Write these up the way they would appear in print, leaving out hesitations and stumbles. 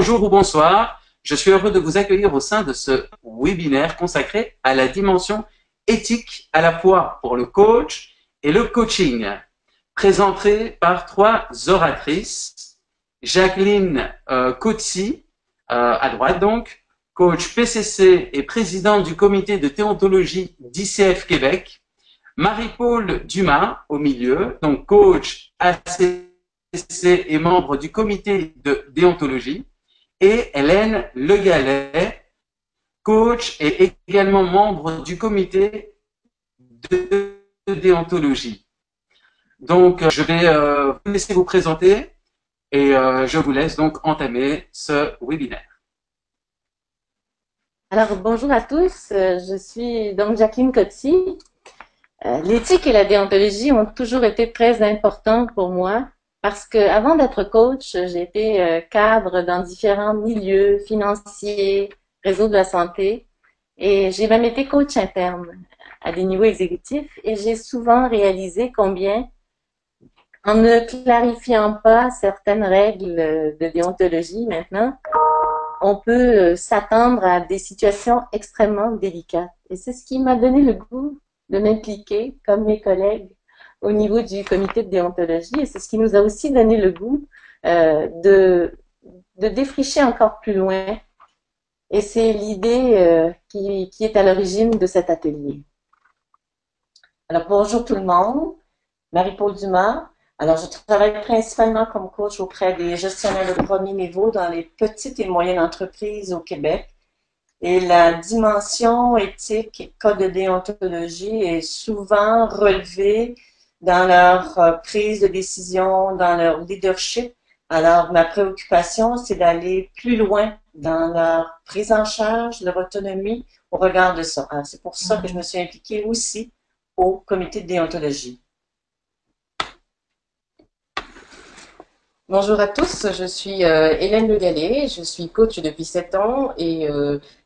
bonjour ou bonsoir. Je suis heureux de vous accueillir au sein de ce webinaire consacré à la dimension éthique à la fois pour le coach et le coaching, présenté par trois oratrices. Jacqueline Coetzee, à droite donc, coach PCC et présidente du comité de déontologie d'ICF Québec. Marie-Paul Dumas, au milieu, donc coach ACC et membre du comité de déontologie. Et Hélène Le Gallet, coach et également membre du comité de déontologie. Donc, je vais vous laisser vous présenter et je vous laisse donc entamer ce webinaire. Alors, bonjour à tous, je suis donc Jacqueline Coetzee. L'éthique et la déontologie ont toujours été très importantes pour moi parce que avant d'être coach, j'ai été cadre dans différents milieux financiers, réseau de la santé, et j'ai même été coach interne à des niveaux exécutifs, et j'ai souvent réalisé combien, en ne clarifiant pas certaines règles de déontologie maintenant, on peut s'attendre à des situations extrêmement délicates. Et c'est ce qui m'a donné le goût de m'impliquer, comme mes collègues, au niveau du comité de déontologie. Et c'est ce qui nous a aussi donné le goût de défricher encore plus loin. Et c'est l'idée qui est à l'origine de cet atelier. Alors, bonjour tout le monde. Marie-Paul Dumas. Alors, je travaille principalement comme coach auprès des gestionnaires de premier niveau dans les petites et moyennes entreprises au Québec. Et la dimension éthique et code de déontologie est souvent relevée dans leur prise de décision, dans leur leadership. Alors, ma préoccupation, c'est d'aller plus loin dans leur prise en charge, leur autonomie au regard de ça. Alors, c'est pour ça que je me suis impliquée aussi au comité de déontologie. Bonjour à tous, je suis Hélène Le Gallet, je suis coach depuis 7 ans et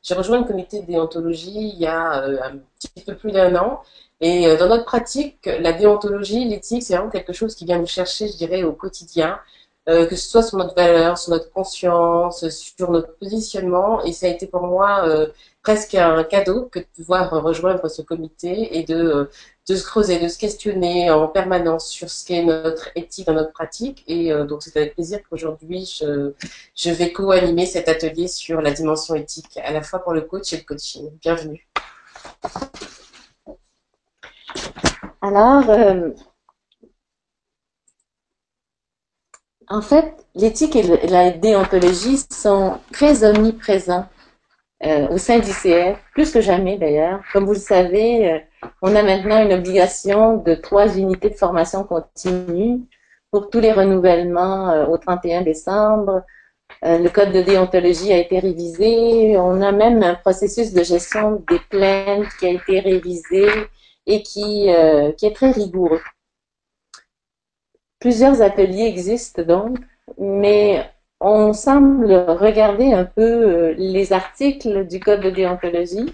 j'ai rejoint le comité de déontologie il y a un petit peu plus d'1 an. Et dans notre pratique, la déontologie, l'éthique, c'est vraiment quelque chose qui vient nous chercher, je dirais, au quotidien, que ce soit sur notre valeur, sur notre conscience, sur notre positionnement. Et ça a été pour moi presque un cadeau que de pouvoir rejoindre ce comité et de se creuser, de se questionner en permanence sur ce qu'est notre éthique dans notre pratique. Et donc, c'est avec plaisir qu'aujourd'hui, je vais co-animer cet atelier sur la dimension éthique, à la fois pour le coach et le coaching. Bienvenue. Alors, en fait, l'éthique et la déontologie sont très omniprésents au sein d'ICF, plus que jamais d'ailleurs. Comme vous le savez, on a maintenant une obligation de 3 unités de formation continue pour tous les renouvellements au 31 décembre. Le code de déontologie a été révisé. On a même un processus de gestion des plaintes qui a été révisé et qui est très rigoureux. Plusieurs ateliers existent donc, mais on semble regarder un peu les articles du code de déontologie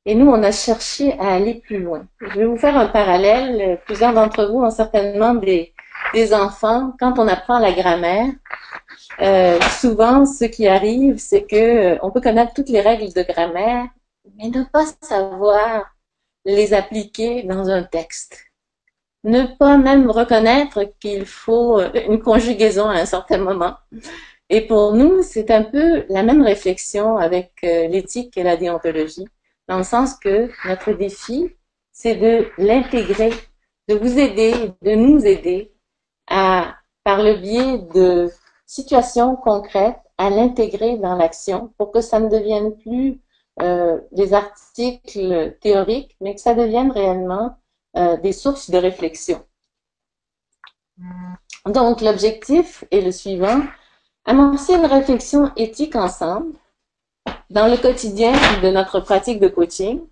et nous, on a cherché à aller plus loin. Je vais vous faire un parallèle. Plusieurs d'entre vous ont certainement des enfants. Quand on apprend la grammaire, souvent, ce qui arrive, c'est que on peut connaître toutes les règles de grammaire, mais ne pas savoir les appliquer dans un texte. Ne pas même reconnaître qu'il faut une conjugaison à un certain moment. Et pour nous, c'est un peu la même réflexion avec l'éthique et la déontologie, dans le sens que notre défi, c'est de l'intégrer, de vous aider, de nous aider à, par le biais de situations concrètes, à l'intégrer dans l'action pour que ça ne devienne plus des articles théoriques, mais que ça devienne réellement des sources de réflexion. Donc, l'objectif est le suivant: amorcer une réflexion éthique ensemble dans le quotidien de notre pratique de coaching,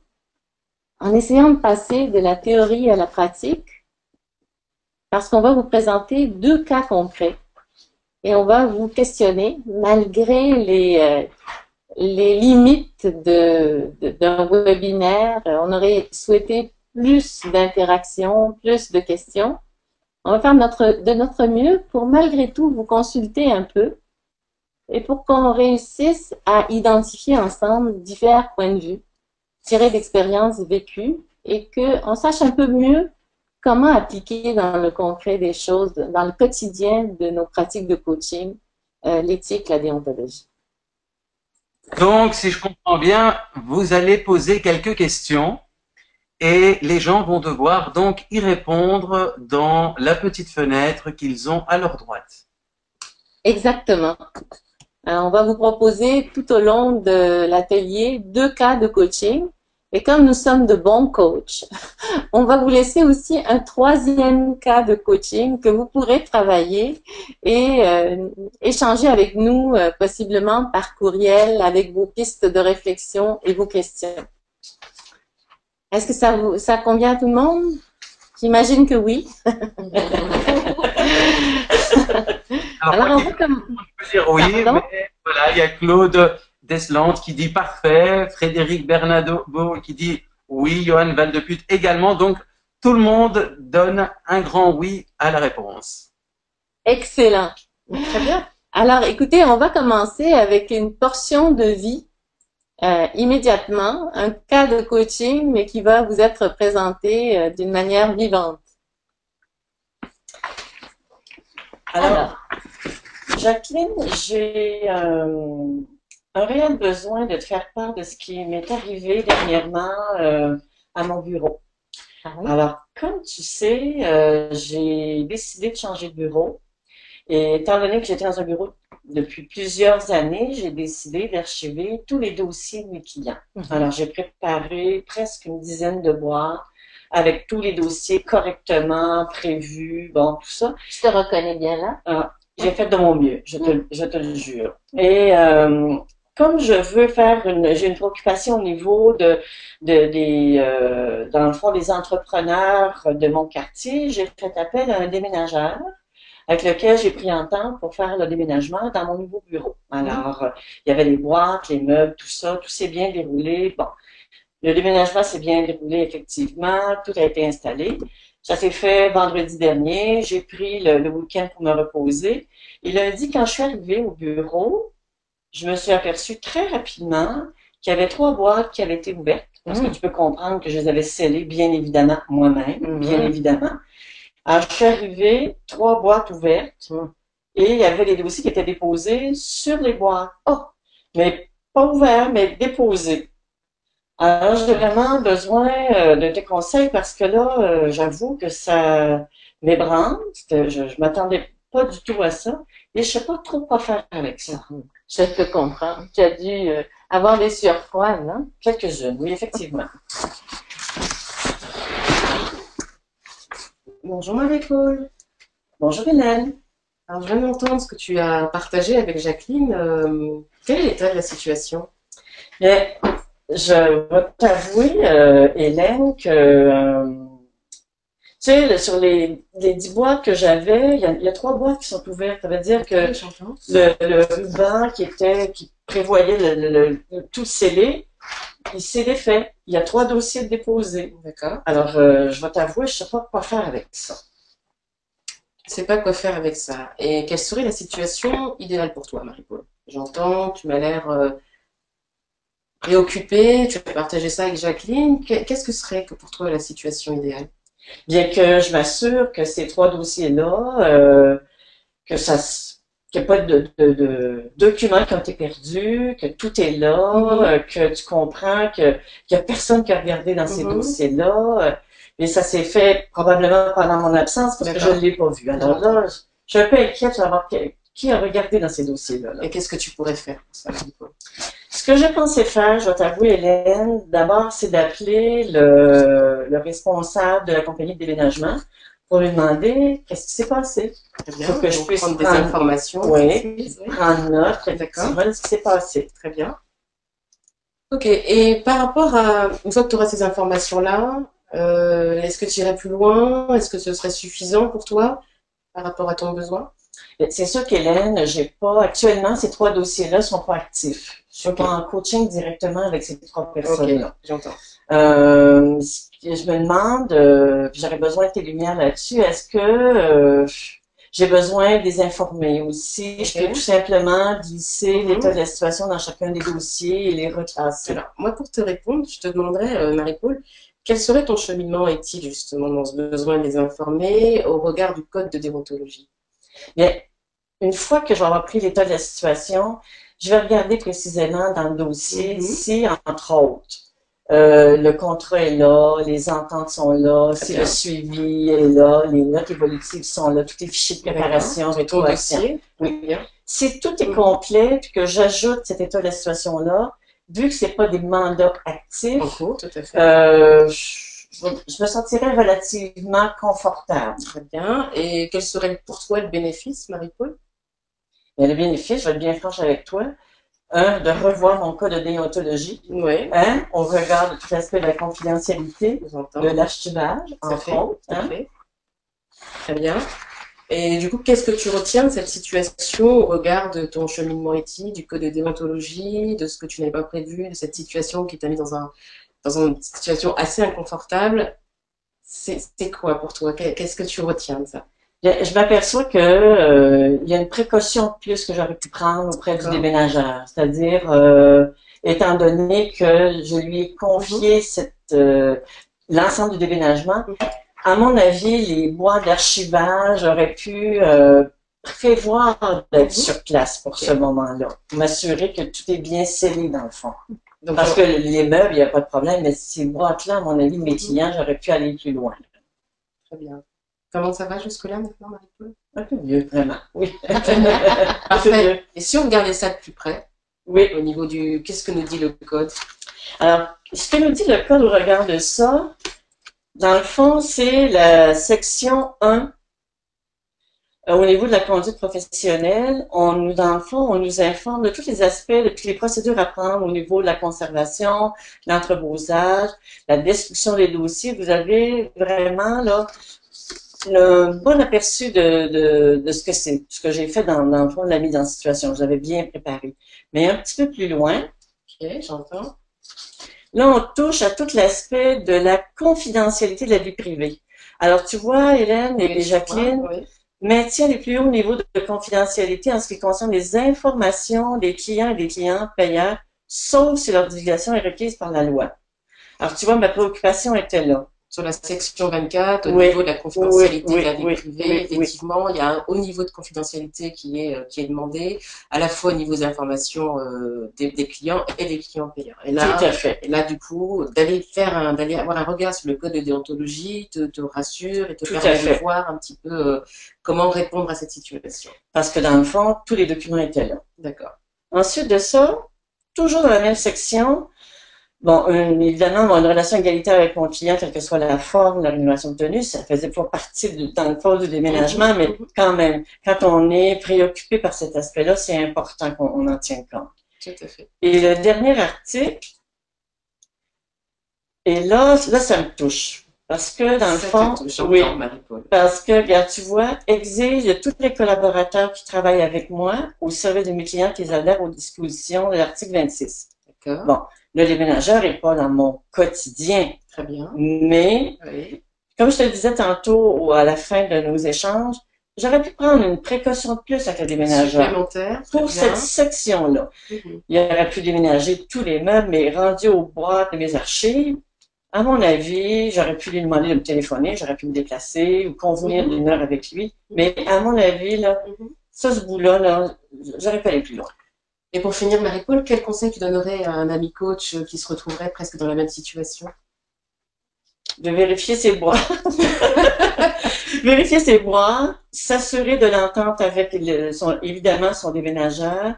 en essayant de passer de la théorie à la pratique, parce qu'on va vous présenter 2 cas concrets et on va vous questionner malgré les limites d'un webinaire. On aurait souhaité plus d'interactions, plus de questions. On va faire de notre mieux pour malgré tout vous consulter un peu et pour qu'on réussisse à identifier ensemble divers points de vue, tirés d'expériences vécues et qu'on sache un peu mieux comment appliquer dans le concret des choses, dans le quotidien de nos pratiques de coaching, l'éthique, la déontologie. Donc, si je comprends bien, vous allez poser quelques questions et les gens vont devoir donc y répondre dans la petite fenêtre qu'ils ont à leur droite. Exactement. On va vous proposer tout au long de l'atelier 2 cas de coaching. Et comme nous sommes de bons coachs, on va vous laisser aussi un 3e cas de coaching que vous pourrez travailler et échanger avec nous, possiblement par courriel, avec vos pistes de réflexion et vos questions. Est-ce que ça convient à tout le monde? J'imagine que oui. Alors, on va comme... Je peux dire oui, mais voilà, il y a Claude Deslandes qui dit parfait, Frédéric Bernardo qui dit oui, Johan Valdeput également. Donc, tout le monde donne un grand oui à la réponse. Excellent. Très bien. Alors, écoutez, on va commencer avec une portion de vie immédiatement, un cas de coaching, mais qui va vous être présenté d'une manière vivante. Alors, Jacqueline, j'ai un réel besoin de te faire part de ce qui m'est arrivé dernièrement à mon bureau. Ah oui? Alors, comme tu sais, j'ai décidé de changer de bureau. Et étant donné que j'étais dans un bureau depuis plusieurs années, j'ai décidé d'archiver tous les dossiers de mes clients. Alors, j'ai préparé presque une dizaine de boîtes avec tous les dossiers correctement prévus, bon, tout ça. Je te reconnais bien là. J'ai fait de mon mieux, je te le jure. Et comme je veux j'ai une préoccupation au niveau dans le fond, des entrepreneurs de mon quartier, j'ai fait appel à un déménageur avec lequel j'ai pris un temps pour faire le déménagement dans mon nouveau bureau. Alors, il y avait les boîtes, les meubles, tout ça, tout s'est bien déroulé. Bon, le déménagement s'est bien déroulé effectivement, tout a été installé. Ça s'est fait vendredi dernier, j'ai pris le week-end pour me reposer. Et lundi, quand je suis arrivée au bureau, je me suis aperçue très rapidement qu'il y avait 3 boîtes qui avaient été ouvertes, parce que tu peux comprendre que je les avais scellées, bien évidemment, moi-même, bien évidemment. Alors, je suis arrivée, 3 boîtes ouvertes, et il y avait les dossiers qui étaient déposés sur les boîtes. Oh! Mais pas ouverts, mais déposés. Alors, j'ai vraiment besoin de tes conseils parce que là, j'avoue que ça m'ébranle. Je m'attendais pas du tout à ça et je sais pas trop quoi faire avec ça. Je te comprends. Tu as dû avoir des sueurs froides, non? Quelques-unes, oui, effectivement. Bonjour Marie-Paul. Bonjour Hélène. Alors, je viens d'entendre ce que tu as partagé avec Jacqueline. Quel est l'état de la situation? Mais je vais t'avouer, Hélène, que tu sais, sur les 10 boîtes que j'avais, il y a 3 boîtes qui sont ouvertes. Ça veut dire que le ruban qui prévoyait tout scellé, il s'est défait. Il y a 3 dossiers déposés. D'accord. Alors, je vais t'avouer, je ne sais pas quoi faire avec ça. Tu ne sais pas quoi faire avec ça. Et quelle serait la situation idéale pour toi, Marie-Paul? J'entends, tu m'as l'air préoccupée, tu as partagé ça avec Jacqueline. Qu'est-ce que serait pour toi la situation idéale? Bien que je m'assure que ces 3 dossiers-là, qu'il n'y a pas de documents qui ont été perdus, que tout est là, que tu comprends qu'il n'y a personne qui a regardé dans ces dossiers-là. Et ça s'est fait probablement pendant mon absence parce que je ne l'ai pas vu. Alors là, je suis un peu inquiète de savoir qui a regardé dans ces dossiers-là. Et qu'est-ce que tu pourrais faire pour ça, Marie-Paul? Ce que j'ai pensé faire, je vais t'avouer, Hélène, d'abord, c'est d'appeler le responsable de la compagnie de déménagement pour lui demander qu'est-ce qui s'est passé. Très bien. Pour que je puisse prendre des informations. Oui, prendre note, effectivement, de ce qui s'est passé. Très bien. Ok, et par rapport à, une fois que tu auras ces informations-là, est-ce que tu irais plus loin? Est-ce que ce serait suffisant pour toi par rapport à ton besoin? C'est sûr qu'Hélène, actuellement, ces 3 dossiers-là sont pas actifs. Je suis pas en coaching directement avec ces 3 personnes-là. Ok, j'entends. Je me demande, j'aurais besoin de tes lumières là-dessus, est-ce que J'ai besoin de les informer aussi. Je peux tout simplement glisser l'état de la situation dans chacun des dossiers et les reclasser. Alors, moi, pour te répondre, je te demanderais, Marie-Paul, quel serait ton cheminement éthique, justement, dans ce besoin de les informer au regard du code de déontologie? Bien, une fois que je vais avoir pris l'état de la situation, je vais regarder précisément dans le dossier si, entre autres, le contrat est là, les ententes sont là, si le suivi est là, les notes évolutives sont là, tous les fichiers de préparation, rétroaction. Oui. Si tout est complet, puis que j'ajoute cet état de la situation-là, vu que c'est pas des mandats actifs, tout à fait. je me sentirais relativement confortable. Très bien. Et quel serait pour toi le bénéfice, Marie-Paul? Le bénéfice, je vais être bien franche avec toi. De revoir mon cas de déontologie. Oui. On regarde tout l'aspect de la confidentialité, de l'archivage, entre autres. Très bien. Et du coup, qu'est-ce que tu retiens de cette situation au regard de ton cheminement éthique, du code de déontologie, de ce que tu n'avais pas prévu, de cette situation qui t'a mis dans une situation assez inconfortable? C'est quoi pour toi? Qu'est-ce que tu retiens de ça? Je m'aperçois que il y a une précaution de plus que j'aurais pu prendre auprès du déménageur. C'est-à-dire, étant donné que je lui ai confié l'ensemble du déménagement, à mon avis, les boîtes d'archivage auraient pu prévoir d'être sur place pour ce moment-là. M'assurer que tout est bien scellé dans le fond. Donc, parce que les meubles, il n'y a pas de problème, mais ces boîtes-là, à mon avis, mes clients, j'aurais pu aller plus loin. Très bien. Comment ça va jusque-là maintenant, Marie-Paul? Un peu mieux, vraiment, oui. Parfait. Et si on regardait ça de plus près, oui, au niveau du... Qu'est-ce que nous dit le code? Alors, ce que nous dit le code au regard de ça, dans le fond, c'est la section 1. Au niveau de la conduite professionnelle, dans le fond, on nous informe de tous les aspects, de toutes les procédures à prendre au niveau de la conservation, l'entrebosage, la destruction des dossiers. Vous avez vraiment, là, le bon aperçu de ce que c'est, ce que j'ai fait dans le fond de la mise en situation. J'avais bien préparé. Mais un petit peu plus loin. OK, j'entends. Là, on touche à tout l'aspect de la confidentialité de la vie privée. Alors, tu vois, Hélène et Jacqueline, maintient les plus hauts niveaux de confidentialité en ce qui concerne les informations des clients et des clients payeurs, sauf si leur divulgation est requise par la loi. Alors, tu vois, ma préoccupation était là. Sur la section 24, au niveau de la confidentialité de la vie privée, effectivement, il y a un haut niveau de confidentialité qui est demandé, à la fois au niveau des informations des clients et des clients payeurs. Et là, tout à fait. Et là, du coup, d'aller avoir un regard sur le code de déontologie te rassure et te permet de voir un petit peu comment répondre à cette situation. Parce que dans le fond, tous les documents étaient là. D'accord. Ensuite de ça, toujours dans la même section, bon, évidemment, une relation égalitaire avec mon client, quelle que soit la forme, la rémunération obtenue, ça faisait pas partie dans le fond du déménagement, mais quand même, quand on est préoccupé par cet aspect-là, c'est important qu'on en tienne compte. Tout à fait. Et le dernier article, et là, ça me touche. Parce que, dans le fond, parce que, regarde, tu vois, exige de tous les collaborateurs qui travaillent avec moi au service de mes clients qu'ils adhèrent aux dispositions de l'article 26. D'accord. Bon. Le déménageur n'est pas dans mon quotidien. Très bien. Mais, comme je te le disais tantôt à la fin de nos échanges, j'aurais pu prendre une précaution de plus avec le déménageur. Supplémentaire. Pour cette section-là. Il aurait pu déménager tous les meubles, mais rendu aux boîtes de mes archives, à mon avis, j'aurais pu lui demander de me téléphoner, j'aurais pu me déplacer ou convenir d'une heure avec lui. Mais à mon avis, là, ce bout-là, là, j'aurais pu aller plus loin. Et pour finir, Marie-Paul, quel conseil tu donnerais à un ami coach qui se retrouverait presque dans la même situation? De vérifier ses bois. Vérifier ses bois, s'assurer de l'entente avec évidemment son déménageur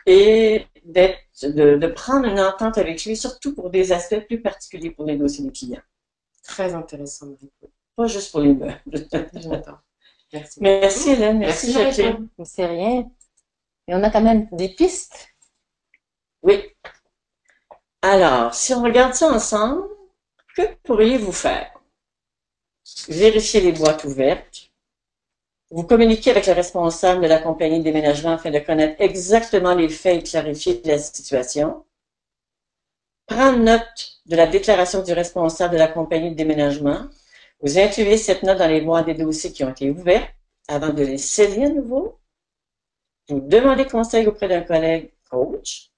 et de prendre une entente avec lui, surtout pour des aspects plus particuliers pour les dossiers des clients. Très intéressant, Marie-Paul. Pas juste pour les meubles. J'entends. Merci. Merci Hélène, merci Jacqueline. C'est rien. Et on a quand même des pistes. Oui. Alors, si on regarde ça ensemble, que pourriez-vous faire? Vérifier les boîtes ouvertes. Vous communiquez avec le responsable de la compagnie de déménagement afin de connaître exactement les faits et clarifier la situation. Prendre note de la déclaration du responsable de la compagnie de déménagement. Vous incluez cette note dans les boîtes des dossiers qui ont été ouverts. avant de les sceller à nouveau, vous demandez conseil auprès d'un collègue coach,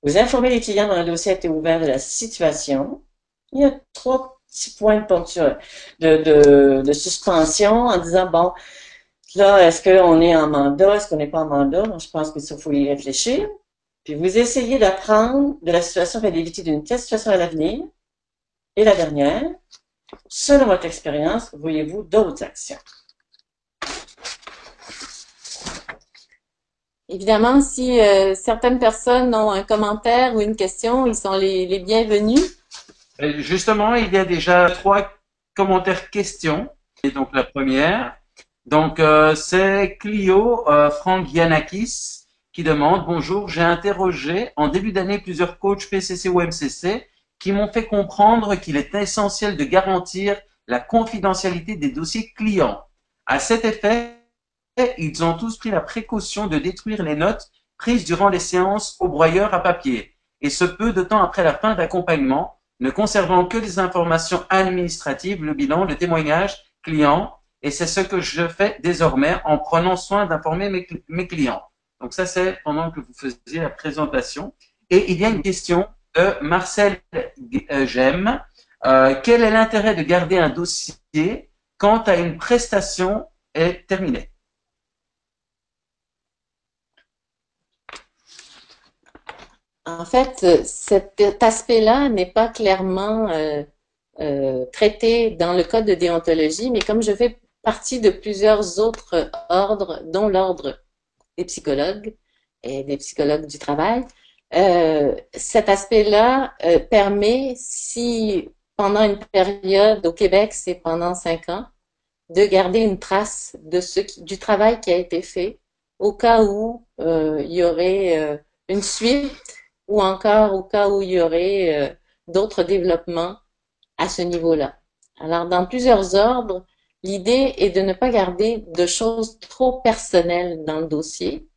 vous informez les clients dans le dossier a été ouvert de la situation. Il y a 3 petits points de suspension en disant, bon, là, est-ce qu'on est en mandat, est-ce qu'on n'est pas en mandat? Donc, je pense que ça, faut y réfléchir. Puis vous essayez d'apprendre de la situation afin d'éviter d'une telle situation à l'avenir. Et la dernière, selon votre expérience, voyez-vous d'autres actions? Évidemment, si certaines personnes ont un commentaire ou une question, ils sont les bienvenus. Justement, il y a déjà 3 commentaires questions. Et donc la première, donc c'est Clio Frank Yanakis qui demande: bonjour, j'ai interrogé en début d'année plusieurs coachs PCC ou MCC qui m'ont fait comprendre qu'il est essentiel de garantir la confidentialité des dossiers clients. À cet effet, ils ont tous pris la précaution de détruire les notes prises durant les séances au broyeur à papier, et ce peu de temps après la fin d'accompagnement, ne conservant que les informations administratives, le bilan, le témoignage client, et c'est ce que je fais désormais en prenant soin d'informer mes clients. Donc ça, c'est pendant que vous faisiez la présentation. Et il y a une question de Marcel Gem. Quel est l'intérêt de garder un dossier quand une prestation est terminée? En fait, cet aspect-là n'est pas clairement traité dans le code de déontologie, mais comme je fais partie de plusieurs autres ordres, dont l'ordre des psychologues et des psychologues du travail, cet aspect-là permet, si pendant une période, au Québec, c'est pendant 5 ans, de garder une trace de du travail qui a été fait, au cas où il y aurait une suite, ou encore au cas où il y aurait d'autres développements à ce niveau-là. Alors, dans plusieurs ordres, l'idée est de ne pas garder de choses trop personnelles dans le dossier,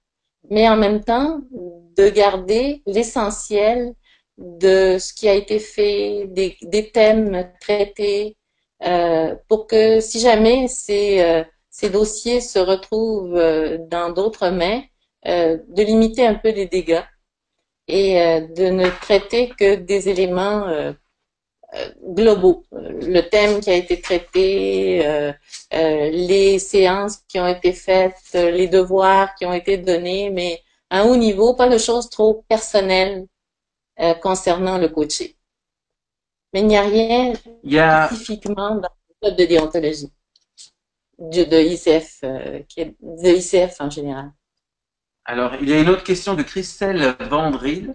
mais en même temps, de garder l'essentiel de ce qui a été fait, des thèmes traités, pour que si jamais ces dossiers se retrouvent dans d'autres mains, de limiter un peu les dégâts et de ne traiter que des éléments globaux. Le thème qui a été traité, les séances qui ont été faites, les devoirs qui ont été donnés, mais à un haut niveau, pas de choses trop personnelles concernant le coaching. Mais il n'y a rien spécifiquement dans le code de déontologie de ICF, de ICF en général. Alors, il y a une autre question de Christelle Vandril.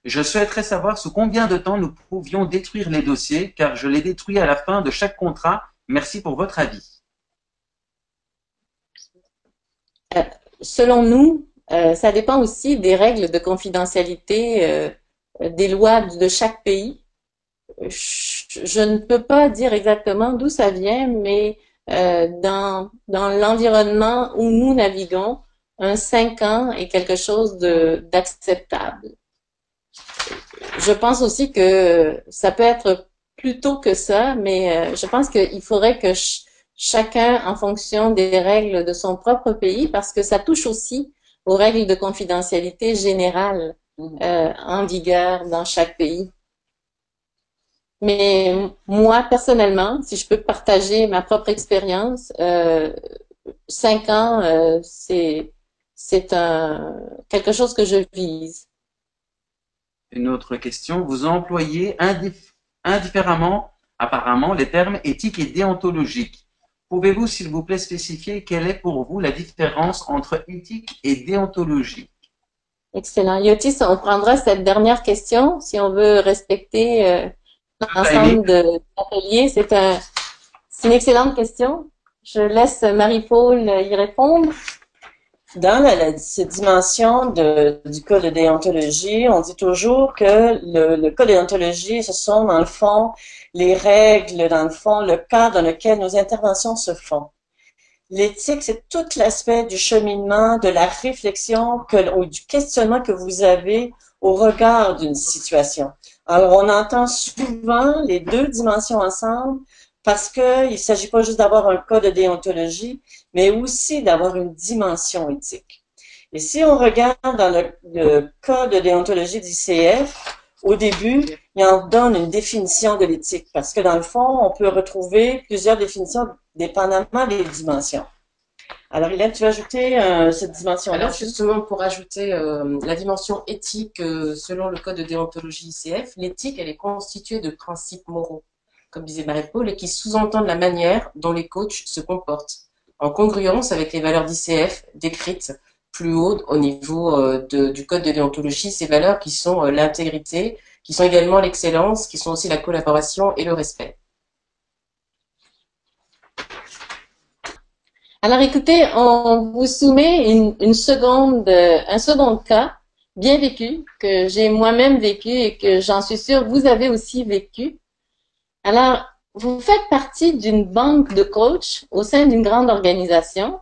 Je souhaiterais savoir sous combien de temps nous pouvions détruire les dossiers, car je les détruis à la fin de chaque contrat. Merci pour votre avis. Selon nous, ça dépend aussi des règles de confidentialité des lois de chaque pays. Je ne peux pas dire exactement d'où ça vient, mais dans l'environnement où nous naviguons, un 5 ans est quelque chose d'acceptable. Je pense aussi que ça peut être plus tôt que ça, mais je pense qu'il faudrait que chacun, en fonction des règles de son propre pays, parce que ça touche aussi aux règles de confidentialité générales en vigueur dans chaque pays. Mais moi, personnellement, si je peux partager ma propre expérience, 5 ans, c'est quelque chose que je vise. Une autre question. Vous employez indifféremment, apparemment, les termes éthique et déontologique. Pouvez-vous, s'il vous plaît, spécifier quelle est pour vous la différence entre éthique et déontologie? Excellent. Yotis, on prendra cette dernière question si on veut respecter l'ensemble de l'atelier. C'est une excellente question. Je laisse Marie-Paul y répondre. Dans cette dimension du code de déontologie, on dit toujours que le code de déontologie, ce sont dans le fond les règles, dans le fond le cadre dans lequel nos interventions se font. L'éthique, c'est tout l'aspect du cheminement, de la réflexion, ou du questionnement que vous avez au regard d'une situation. Alors, on entend souvent les deux dimensions ensemble parce qu'il ne s'agit pas juste d'avoir un code de déontologie, mais aussi d'avoir une dimension éthique. Et si on regarde dans le code de déontologie d'ICF, au début, il en donne une définition de l'éthique, parce que dans le fond, on peut retrouver plusieurs définitions dépendamment des dimensions. Alors, Hélène, tu veux ajouter cette dimension-là? Alors justement, pour ajouter la dimension éthique selon le code de déontologie ICF, l'éthique, elle est constituée de principes moraux, comme disait Marie-Paul, et qui sous-entendent la manière dont les coachs se comportent, en congruence avec les valeurs d'ICF décrites plus haut au niveau du code de déontologie, ces valeurs qui sont l'intégrité, qui sont également l'excellence, qui sont aussi la collaboration et le respect. Alors écoutez, on vous soumet un second cas bien vécu, que j'ai moi-même vécu et que j'en suis sûre vous avez aussi vécu. Alors, vous faites partie d'une banque de coachs au sein d'une grande organisation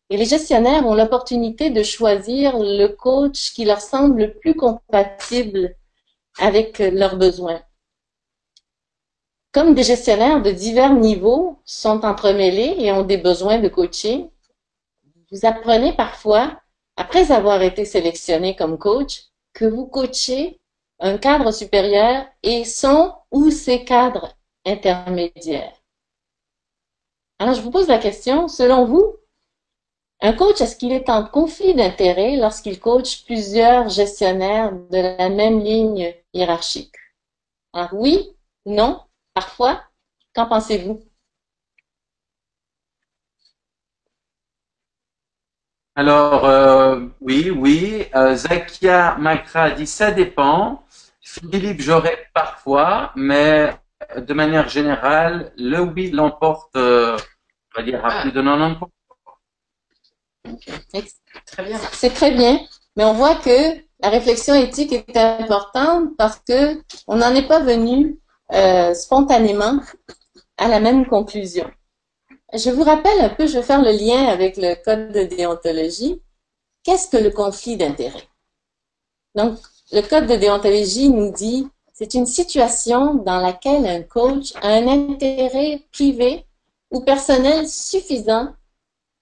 et les gestionnaires ont l'opportunité de choisir le coach qui leur semble le plus compatible avec leurs besoins. Comme des gestionnaires de divers niveaux sont entremêlés et ont des besoins de coaching, vous apprenez parfois, après avoir été sélectionné comme coach, que vous coachez un cadre supérieur et son ou ses cadres intermédiaires. Alors, je vous pose la question, selon vous, un coach, est-ce qu'il est en conflit d'intérêts lorsqu'il coach plusieurs gestionnaires de la même ligne hiérarchique? Alors, oui, non, parfois, qu'en pensez-vous? Alors, oui. Zakia Makra dit ça dépend. Philippe, j'aurais parfois, mais de manière générale, le oui l'emporte, on va dire, à plus de 90%. Très bien. C'est très bien, mais on voit que la réflexion éthique est importante parce que on n'en est pas venu spontanément à la même conclusion. Je vous rappelle un peu, je vais faire le lien avec le code de déontologie. Qu'est-ce que le conflit d'intérêts? Donc, le code de déontologie nous dit, c'est une situation dans laquelle un coach a un intérêt privé ou personnel suffisant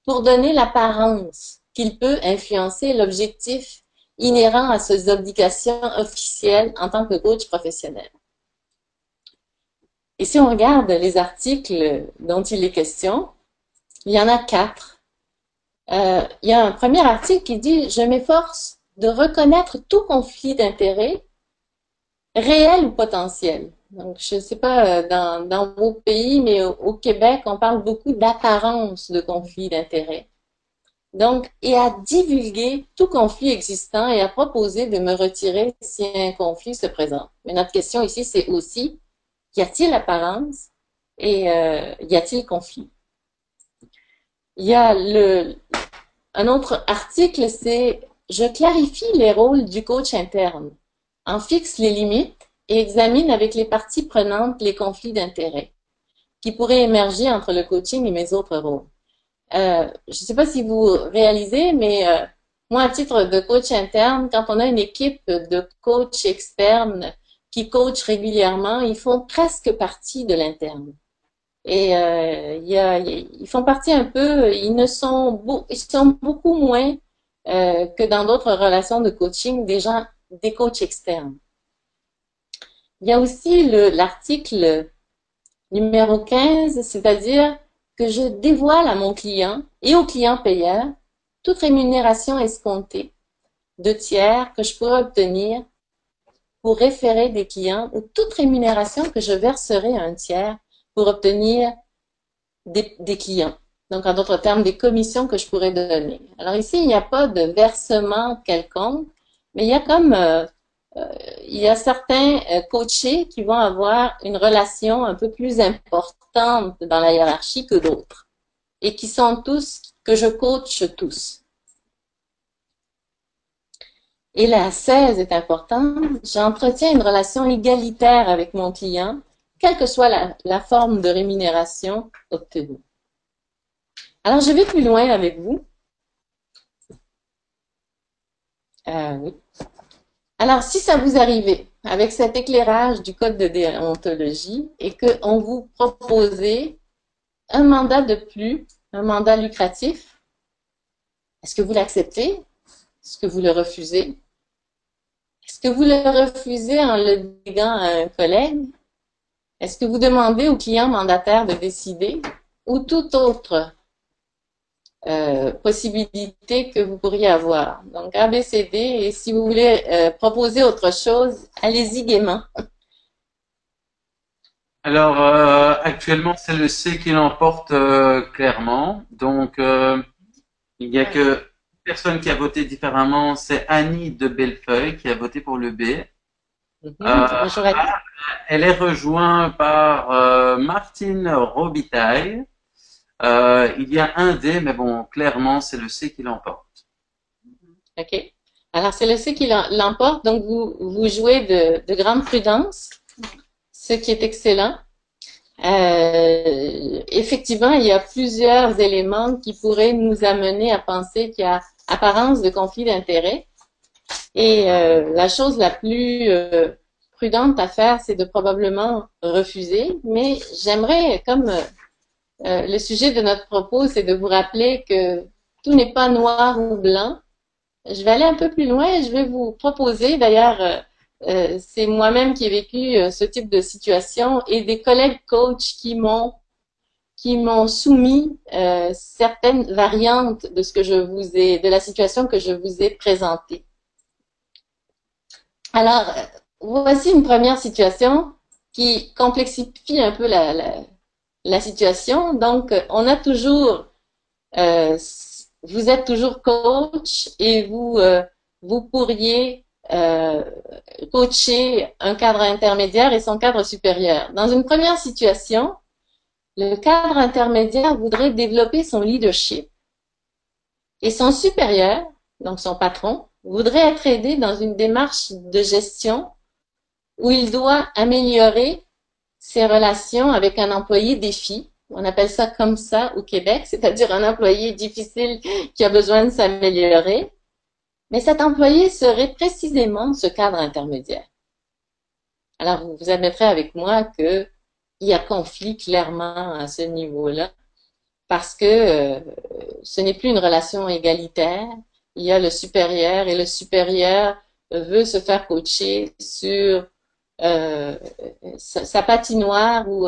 pour donner l'apparence qu'il peut influencer l'objectif inhérent à ses obligations officielles en tant que coach professionnel. Et si on regarde les articles dont il est question, il y en a 4. Il y a un premier article qui dit « Je m'efforce de reconnaître tout conflit d'intérêts, réel ou potentiel ». Donc, je ne sais pas dans vos pays, mais au Québec, on parle beaucoup d'apparence de conflit d'intérêts. Donc, et à divulguer tout conflit existant et à proposer de me retirer si un conflit se présente. Mais notre question ici, c'est aussi, y a-t-il apparence et y a-t-il conflit? Il y a un autre article, c'est « Je clarifie les rôles du coach interne, en fixe les limites et examine avec les parties prenantes les conflits d'intérêts qui pourraient émerger entre le coaching et mes autres rôles. » Je ne sais pas si vous réalisez, mais moi, à titre de coach interne, quand on a une équipe de coachs externes qui coachent régulièrement, ils font presque partie de l'interne. Et ils font partie un peu, ils sont beaucoup moins que dans d'autres relations de coaching, des coachs externes. Il y a aussi l'article numéro 15, c'est-à-dire que je dévoile à mon client et au client payeur toute rémunération escomptée de tiers que je pourrais obtenir pour référer des clients ou toute rémunération que je verserai à un tiers pour obtenir des clients. Donc, en d'autres termes, des commissions que je pourrais donner. Alors ici, il n'y a pas de versement quelconque, mais il y a il y a certains coachés qui vont avoir une relation un peu plus importante dans la hiérarchie que d'autres et qui sont que je coach tous. Et la 16 est importante. J'entretiens une relation égalitaire avec mon client, quelle que soit la forme de rémunération obtenue. Alors, je vais plus loin avec vous. Oui. Alors, si ça vous arrivait, avec cet éclairage du code de déontologie et qu'on vous proposait un mandat de plus, un mandat lucratif, est-ce que vous l'acceptez? Est-ce que vous le refusez? Est-ce que vous le refusez en le déléguant à un collègue? Est-ce que vous demandez au client mandataire de décider ou toute autre possibilité que vous pourriez avoir? Donc, ABCD, et si vous voulez proposer autre chose, allez-y gaiement. Alors, actuellement, c'est le C qui l'emporte clairement. Donc, il n'y a que personne qui a voté différemment. C'est Annie de Bellefeuille qui a voté pour le B. Bonjour Annie. Elle est rejointe par Martine Robitaille. Il y a un D, mais bon, clairement, c'est le C qui l'emporte. OK. Alors, c'est le C qui l'emporte. Donc, vous jouez de grande prudence, ce qui est excellent. Effectivement, il y a plusieurs éléments qui pourraient nous amener à penser qu'il y a apparence de conflit d'intérêts. Et la chose la plus prudente à faire, c'est de probablement refuser. Mais j'aimerais, comme le sujet de notre propos, c'est de vous rappeler que tout n'est pas noir ou blanc. Je vais aller un peu plus loin et je vais vous proposer, d'ailleurs, c'est moi-même qui ai vécu ce type de situation et des collègues coachs qui m'ont soumis certaines variantes de ce que de la situation que je vous ai présentée. Alors, voici une première situation qui complexifie un peu la situation. Donc, on a toujours, vous êtes toujours coach et vous pourriez coacher un cadre intermédiaire et son cadre supérieur. Dans une première situation, le cadre intermédiaire voudrait développer son leadership et son supérieur, donc son patron, voudrait être aidé dans une démarche de gestion où il doit améliorer ses relations avec un employé défi. On appelle ça comme ça au Québec, c'est-à-dire un employé difficile qui a besoin de s'améliorer. Mais cet employé serait précisément ce cadre intermédiaire. Alors, vous admettrez avec moi qu'il y a conflit clairement à ce niveau-là, parce que ce n'est plus une relation égalitaire. Il y a le supérieur et le supérieur veut se faire coacher sur sa patinoire ou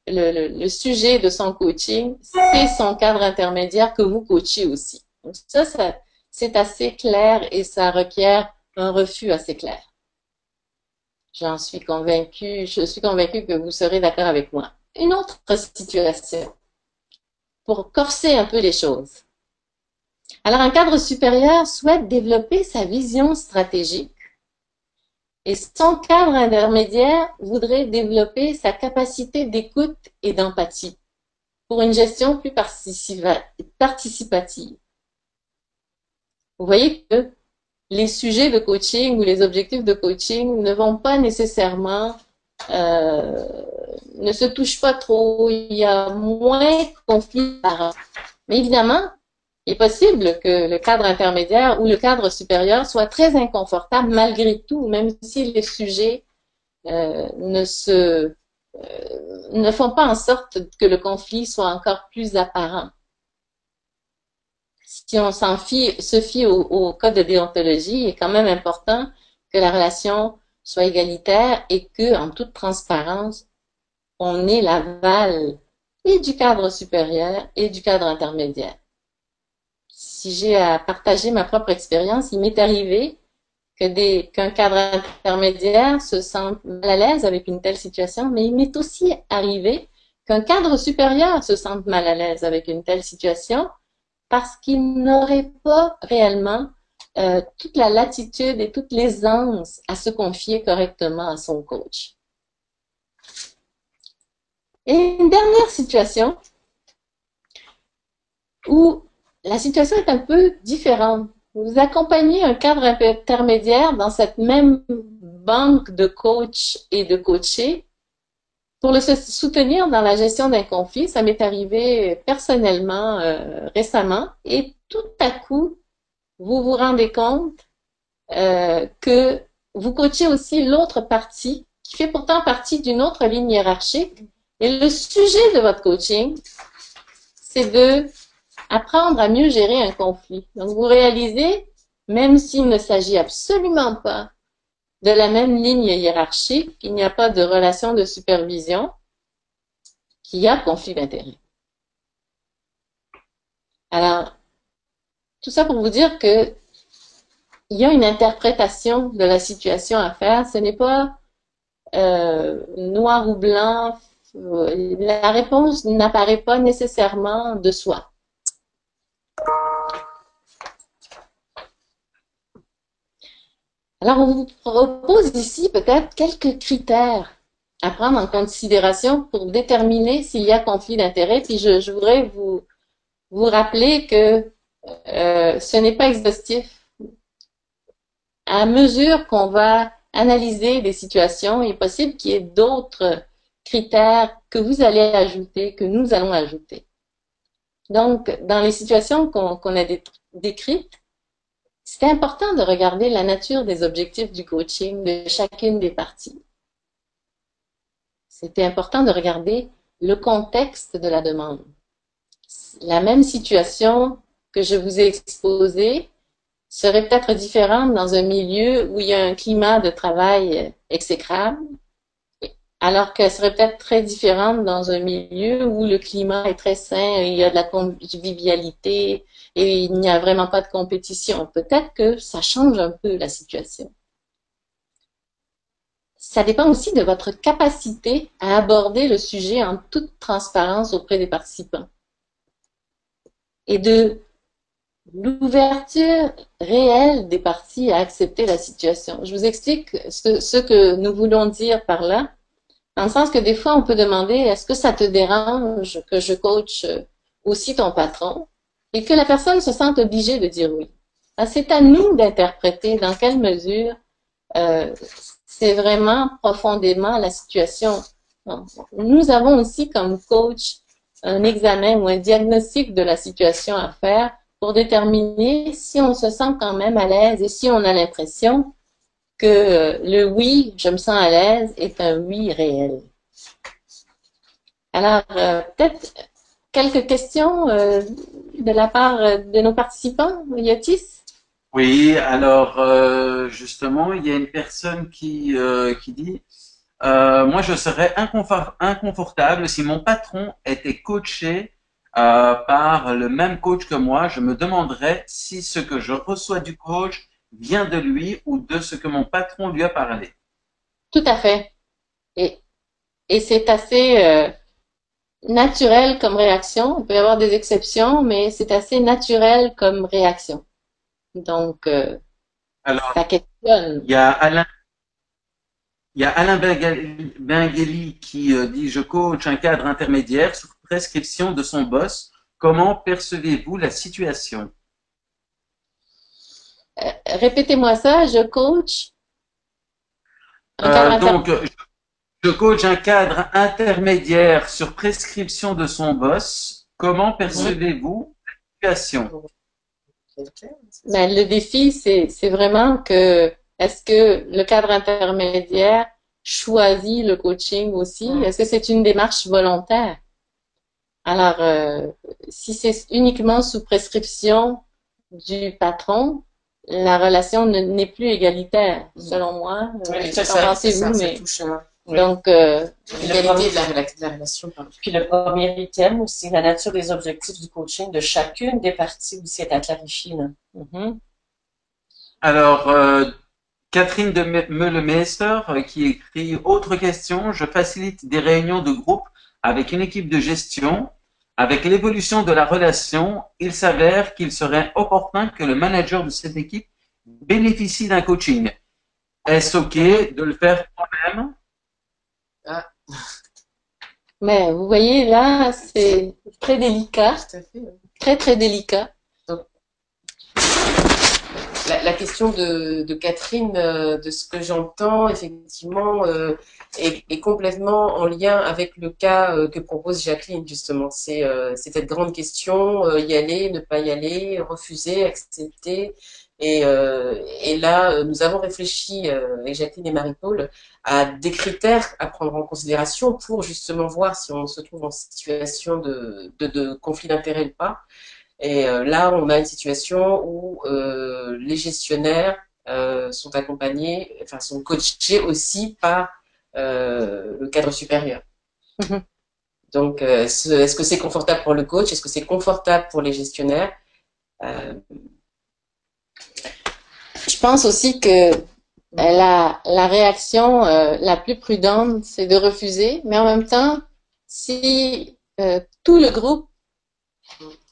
le sujet de son coaching, c'est son cadre intermédiaire que vous coachez aussi. Donc ça c'est assez clair et ça requiert un refus assez clair. Je suis convaincue que vous serez d'accord avec moi. Une autre situation, pour corser un peu les choses. Alors, un cadre supérieur souhaite développer sa vision stratégique et son cadre intermédiaire voudrait développer sa capacité d'écoute et d'empathie pour une gestion plus participative. Vous voyez que les sujets de coaching ou les objectifs de coaching ne vont pas nécessairement, ne se touchent pas trop, il y a moins de conflits par an. Mais évidemment, il est possible que le cadre intermédiaire ou le cadre supérieur soit très inconfortable malgré tout, même si les sujets ne font pas en sorte que le conflit soit encore plus apparent. Si on se fie au code de déontologie, il est quand même important que la relation soit égalitaire et que, en toute transparence, on ait l'aval et du cadre supérieur et du cadre intermédiaire. Si j'ai à partager ma propre expérience, il m'est arrivé qu'un cadre intermédiaire se sente mal à l'aise avec une telle situation, mais il m'est aussi arrivé qu'un cadre supérieur se sente mal à l'aise avec une telle situation parce qu'il n'aurait pas réellement toute la latitude et toute l'aisance à se confier correctement à son coach. Et une dernière situation où la situation est un peu différente. Vous accompagnez un cadre intermédiaire dans cette même banque de coachs et de coachés pour le soutenir dans la gestion d'un conflit. Ça m'est arrivé personnellement récemment et tout à coup, vous vous rendez compte que vous coachez aussi l'autre partie qui fait pourtant partie d'une autre ligne hiérarchique. Et le sujet de votre coaching, c'est de apprendre à mieux gérer un conflit. Donc, vous réalisez, même s'il ne s'agit absolument pas de la même ligne hiérarchique, qu'il n'y a pas de relation de supervision, qu'il y a conflit d'intérêts. Alors, tout ça pour vous dire que il y a une interprétation de la situation à faire. Ce n'est pas noir ou blanc. La réponse n'apparaît pas nécessairement de soi. Alors, on vous propose ici peut-être quelques critères à prendre en considération pour déterminer s'il y a conflit d'intérêts. Puis je voudrais vous rappeler que ce n'est pas exhaustif. À mesure qu'on va analyser des situations, il est possible qu'il y ait d'autres critères que vous allez ajouter, que nous allons ajouter. Donc, dans les situations qu'on a décrites, c'est important de regarder la nature des objectifs du coaching de chacune des parties. C'était important de regarder le contexte de la demande. La même situation que je vous ai exposée serait peut-être différente dans un milieu où il y a un climat de travail exécrable, alors qu'elle serait peut-être très différente dans un milieu où le climat est très sain, il y a de la convivialité et il n'y a vraiment pas de compétition. Peut-être que ça change un peu la situation. Ça dépend aussi de votre capacité à aborder le sujet en toute transparence auprès des participants et de l'ouverture réelle des parties à accepter la situation. Je vous explique ce que nous voulons dire par là, dans le sens que des fois, on peut demander, est-ce que ça te dérange que je coach aussi ton patron? Et que la personne se sente obligée de dire oui. C'est à nous d'interpréter dans quelle mesure c'est vraiment profondément la situation. Nous avons aussi comme coach un examen ou un diagnostic de la situation à faire pour déterminer si on se sent quand même à l'aise et si on a l'impression que le oui, je me sens à l'aise, est un oui réel. Alors, peut-être quelques questions de la part de nos participants, Yotis? Oui, alors justement, il y a une personne qui dit moi, je serais inconfortable si mon patron était coaché par le même coach que moi. Je me demanderais si ce que je reçois du coach vient de lui ou de ce que mon patron lui a parlé. Tout à fait. Et c'est assez naturel comme réaction. Il peut y avoir des exceptions, mais c'est assez naturel comme réaction. Donc, Alors, ça questionne. il y a Alain Bengueli qui dit je coach un cadre intermédiaire sous prescription de son boss. Comment percevez-vous la situation? Répétez-moi ça, je coach un cadre Donc, je coach un cadre intermédiaire sur prescription de son boss. Comment percevez-vous la situation? Ben, le défi, c'est vraiment que est-ce que le cadre intermédiaire choisit le coaching aussi? Est-ce que c'est une démarche volontaire? Alors, si c'est uniquement sous prescription du patron, la relation n'est plus égalitaire, selon moi. Oui, Qu'en pensez-vous? Ça Mais touche oui. donc, l'égalité de la relation. Pardon. Puis le premier item aussi, la nature des objectifs du coaching de chacune des parties aussi est à clarifier. Là. Alors, Catherine de Meulemeister qui écrit autre question. Je facilite des réunions de groupe avec une équipe de gestion. Avec l'évolution de la relation, il s'avère qu'il serait opportun que le manager de cette équipe bénéficie d'un coaching. Est-ce OK de le faire quand-même? Ah, mais vous voyez, là, c'est très délicat, tout à fait. très, très délicat. La question de Catherine, de ce que j'entends, effectivement, est complètement en lien avec le cas que propose Jacqueline, justement. C'est cette grande question, y aller, ne pas y aller, refuser, accepter. Et là, nous avons réfléchi avec Jacqueline et Marie-Paul à des critères à prendre en considération pour justement voir si on se trouve en situation de conflit d'intérêts ou pas. Et là, on a une situation où les gestionnaires sont accompagnés, enfin sont coachés aussi par le cadre supérieur. Mhm. Donc, est-ce que c'est confortable pour le coach? Est-ce que c'est confortable pour les gestionnaires? Je pense aussi que la réaction la plus prudente, c'est de refuser, mais en même temps, si tout le groupe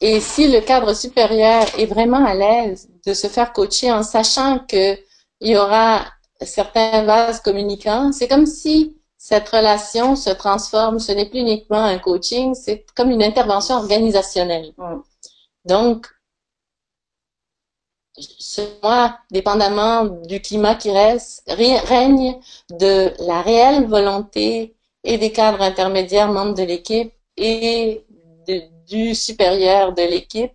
et si le cadre supérieur est vraiment à l'aise de se faire coacher en sachant que il y aura certains vases communicants, c'est comme si cette relation se transforme, ce n'est plus uniquement un coaching, c'est comme une intervention organisationnelle. Donc, selon moi, dépendamment du climat qui règne de la réelle volonté et des cadres intermédiaires membres de l'équipe et du supérieur de l'équipe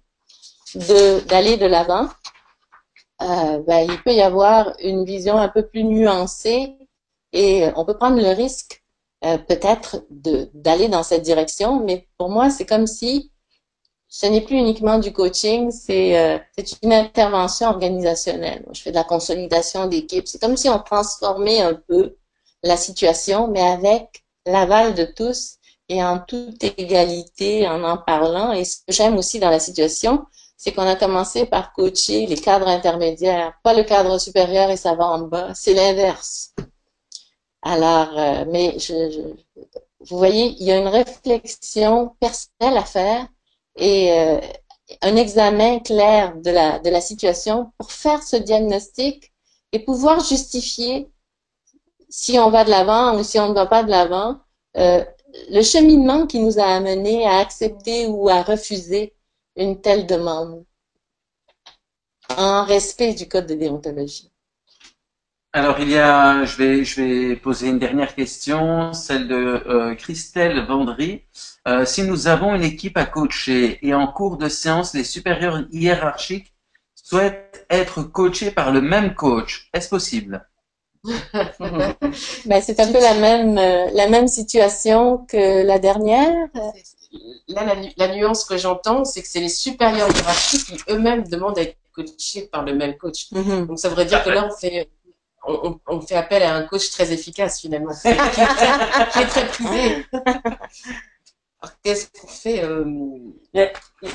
d'aller de l'avant, il peut y avoir une vision un peu plus nuancée et on peut prendre le risque peut-être d'aller dans cette direction, mais pour moi, c'est comme si ce n'est plus uniquement du coaching, c'est une intervention organisationnelle. Je fais de la consolidation d'équipe. C'est comme si on transformait un peu la situation, mais avec l'aval de tous et en toute égalité, en parlant. Et ce que j'aime aussi dans la situation, c'est qu'on a commencé par coacher les cadres intermédiaires, pas le cadre supérieur et ça va en bas. C'est l'inverse. Alors, mais vous voyez, il y a une réflexion personnelle à faire et un examen clair de la situation pour faire ce diagnostic et pouvoir justifier si on va de l'avant ou si on ne va pas de l'avant, le cheminement qui nous a amené à accepter ou à refuser une telle demande en respect du code de déontologie. Alors, je vais poser une dernière question, celle de Christelle Vendry. Si nous avons une équipe à coacher et en cours de séance, les supérieurs hiérarchiques souhaitent être coachés par le même coach, est-ce possible? C'est un peu la même situation que la dernière. Là, la nuance que j'entends, c'est que c'est les supérieurs hiérarchiques qui eux-mêmes demandent à être coachés par le même coach. Donc, ça voudrait dire que là, on fait appel à un coach très efficace finalement, qui est très privé. Alors, qu'est-ce qu'on fait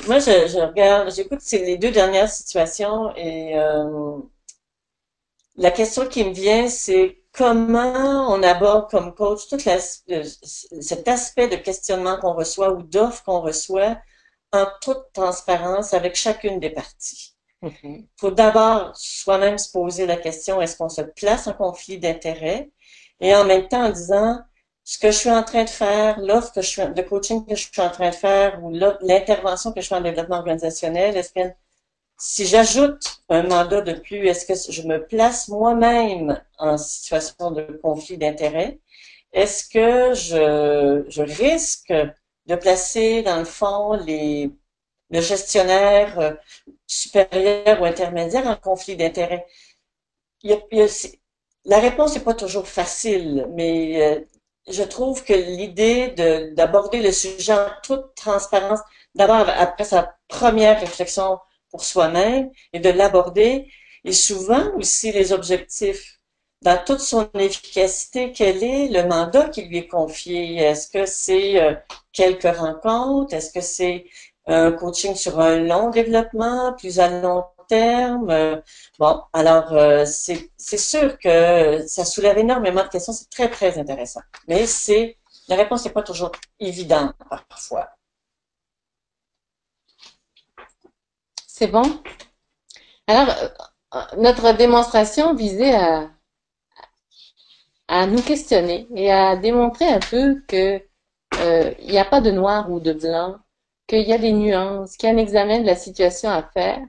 Moi, je regarde, j'écoute les deux dernières situations et la question qui me vient, c'est comment on aborde comme coach tout cet aspect de questionnement qu'on reçoit ou d'offres qu'on reçoit en toute transparence avec chacune des parties. Il faut d'abord soi-même se poser la question, est-ce qu'on se place en conflit d'intérêts? Et en même temps en disant, ce que je suis en train de faire, l'offre de coaching que je suis en train de faire ou l'intervention que je fais en développement organisationnel, si j'ajoute un mandat de plus, est-ce que je me place moi-même en situation de conflit d'intérêts? Est-ce que je risque de placer, dans le fond, le gestionnaire supérieur ou intermédiaire en conflit d'intérêts? La réponse n'est pas toujours facile, mais je trouve que l'idée d'aborder le sujet en toute transparence, d'abord après sa première réflexion pour soi-même et de l'aborder, et souvent aussi les objectifs. Dans toute son efficacité, quel est le mandat qui lui est confié? Est-ce que c'est quelques rencontres? Est-ce que c'est un coaching sur un long développement, plus à long terme? Bon, alors c'est sûr que ça soulève énormément de questions. C'est très, très intéressant. Mais la réponse n'est pas toujours évidente parfois. C'est bon? Alors, notre démonstration visait à nous questionner et à démontrer un peu que il n'y a pas de noir ou de blanc, qu'il y a des nuances, qu'il y a un examen de la situation à faire.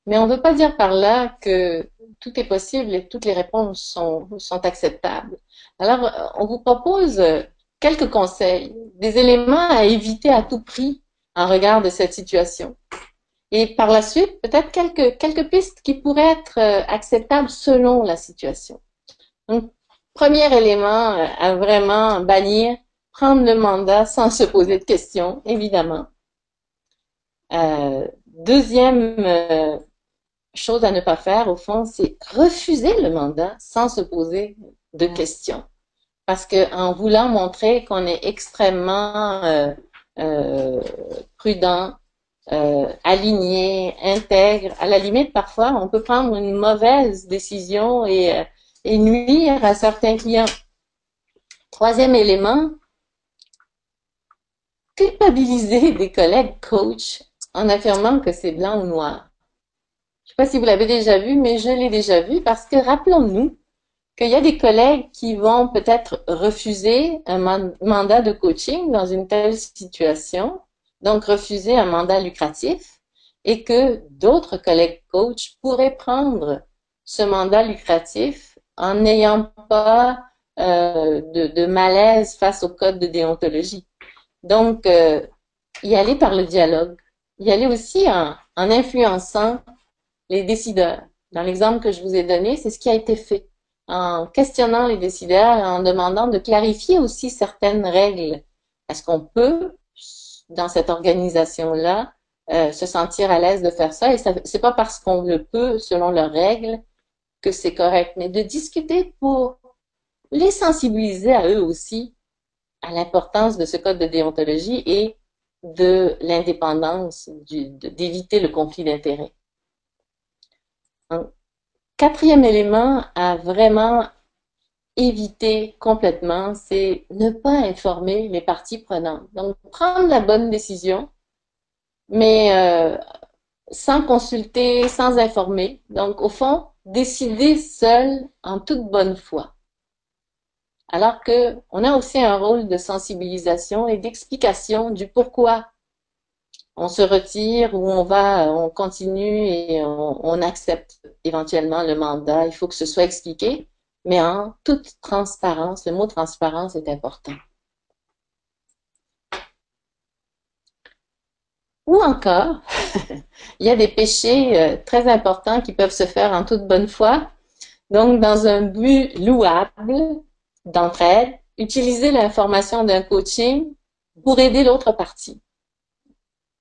Mais on ne veut pas dire par là que tout est possible et toutes les réponses sont acceptables. Alors, on vous propose quelques conseils, des éléments à éviter à tout prix en regard de cette situation. Et par la suite, peut-être quelques pistes qui pourraient être acceptables selon la situation. Donc, premier élément à vraiment bannir, prendre le mandat sans se poser de questions, évidemment. Deuxième chose à ne pas faire, au fond, c'est refuser le mandat sans se poser de questions. Parce que en voulant montrer qu'on est extrêmement prudent, aligné, intègre, à la limite, parfois, on peut prendre une mauvaise décision et nuire à certains clients. Troisième élément, culpabiliser des collègues coachs en affirmant que c'est blanc ou noir. Je ne sais pas si vous l'avez déjà vu, mais je l'ai déjà vu parce que rappelons-nous qu'il y a des collègues qui vont peut-être refuser un mandat de coaching dans une telle situation, donc refuser un mandat lucratif, et que d'autres collègues coachs pourraient prendre ce mandat lucratif en n'ayant pas de malaise face au code de déontologie. Donc, y aller par le dialogue, y aller aussi en influençant les décideurs. Dans l'exemple que je vous ai donné, c'est ce qui a été fait. En questionnant les décideurs, en demandant de clarifier aussi certaines règles. Est-ce qu'on peut, dans cette organisation-là, se sentir à l'aise de faire ça? Et c'est pas parce qu'on le peut, selon leurs règles, que c'est correct, mais de discuter pour les sensibiliser à eux aussi à l'importance de ce code de déontologie et de l'indépendance, d'éviter le conflit d'intérêts. Quatrième élément à vraiment éviter complètement, c'est ne pas informer les parties prenantes. Donc, prendre la bonne décision, mais sans consulter, sans informer. Donc, au fond, décider seul en toute bonne foi. Alors que on a aussi un rôle de sensibilisation et d'explication du pourquoi on se retire ou on continue et on accepte éventuellement le mandat. Il faut que ce soit expliqué, mais en toute transparence. Le mot transparence est important. Ou encore, il y a des péchés très importants qui peuvent se faire en toute bonne foi. Donc, dans un but louable d'entraide, utiliser l'information d'un coaching pour aider l'autre partie.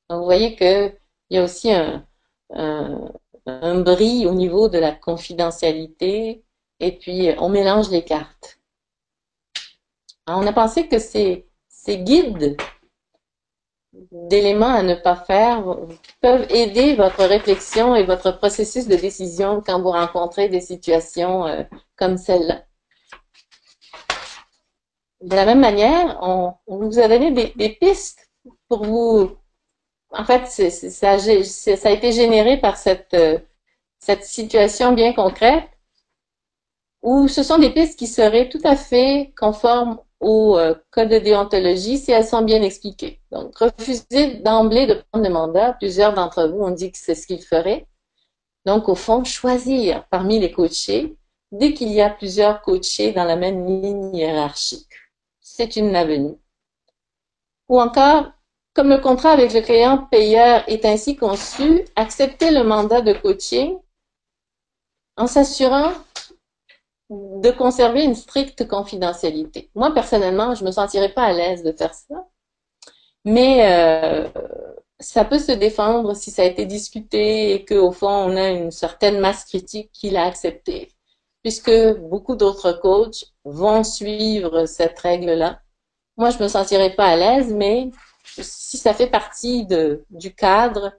Donc, vous voyez qu'il y a aussi un bris au niveau de la confidentialité et puis on mélange les cartes. Alors, on a pensé que ces guides d'éléments à ne pas faire peuvent aider votre réflexion et votre processus de décision quand vous rencontrez des situations comme celle-là. De la même manière, on vous a donné des pistes pour vous. En fait, ça a été généré par cette situation bien concrète où ce sont des pistes qui seraient tout à fait conformes au code de déontologie si elles sont bien expliquées. Donc, refuser d'emblée de prendre le mandat. Plusieurs d'entre vous ont dit que c'est ce qu'ils feraient. Donc, au fond, choisir parmi les coachés dès qu'il y a plusieurs coachés dans la même ligne hiérarchique. C'est une avenue. Ou encore, comme le contrat avec le client payeur est ainsi conçu, accepter le mandat de coaching en s'assurant de conserver une stricte confidentialité. Moi, personnellement, je me sentirais pas à l'aise de faire ça, mais ça peut se défendre si ça a été discuté et qu'au fond, on a une certaine masse critique qui l'a accepté, puisque beaucoup d'autres coachs vont suivre cette règle-là. Moi, je me sentirais pas à l'aise, mais si ça fait partie du cadre,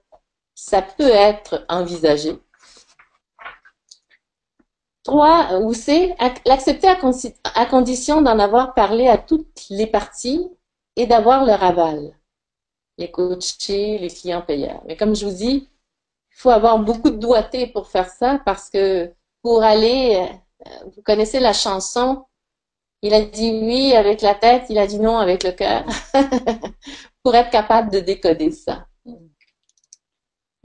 ça peut être envisagé. 3, ou C, l'accepter à condition d'en avoir parlé à toutes les parties et d'avoir leur aval. Les coachés, les clients payeurs. Mais comme je vous dis, il faut avoir beaucoup de doigté pour faire ça parce que pour aller, vous connaissez la chanson, il a dit oui avec la tête, il a dit non avec le cœur, pour être capable de décoder ça.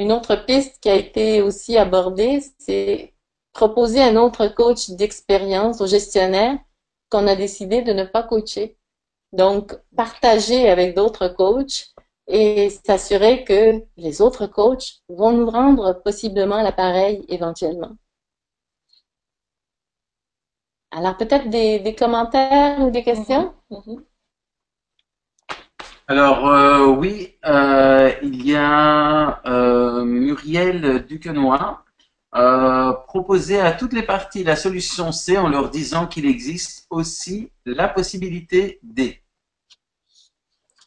Une autre piste qui a été aussi abordée, c'est proposer un autre coach d'expérience au gestionnaire qu'on a décidé de ne pas coacher. Donc, partager avec d'autres coachs et s'assurer que les autres coachs vont nous rendre possiblement l'appareil éventuellement. Alors peut-être des commentaires ou des questions? Alors, oui, il y a Muriel Duquenois proposer à toutes les parties la solution C en leur disant qu'il existe aussi la possibilité D.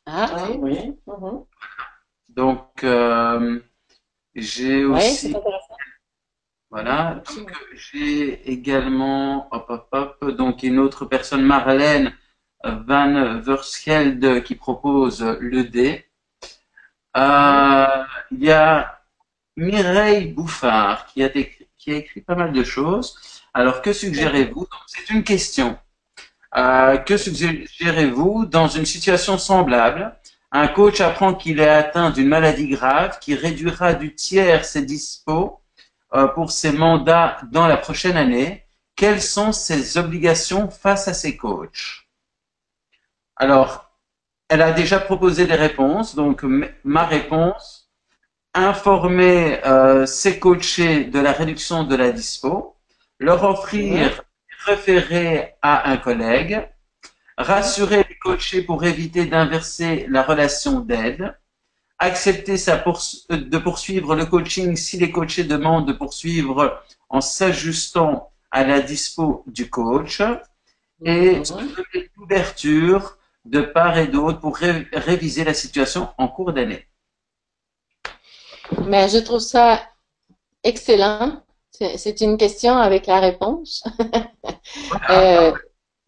Ah, Oui. Donc, j'ai oui, c'est aussi, intéressant. voilà, donc j'ai également, donc une autre personne, Marlène Van Verschelde, qui propose le D. Il y a Mireille Bouffard qui a écrit pas mal de choses. Alors, que suggérez-vous? Donc, c'est une question. Que suggérez-vous dans une situation semblable? Un coach apprend qu'il est atteint d'une maladie grave qui réduira du tiers ses dispos pour ses mandats dans la prochaine année. Quelles sont ses obligations face à ses coachs? Alors, elle a déjà proposé des réponses. Donc, ma réponse, informer ses coachés de la réduction de la dispo, leur offrir référer à un collègue, rassurer les coachés pour éviter d'inverser la relation d'aide, accepter de poursuivre le coaching si les coachés demandent de poursuivre en s'ajustant à la dispo du coach, et donner l'ouverture de part et d'autre pour réviser la situation en cours d'année. Mais je trouve ça excellent. C'est une question avec la réponse.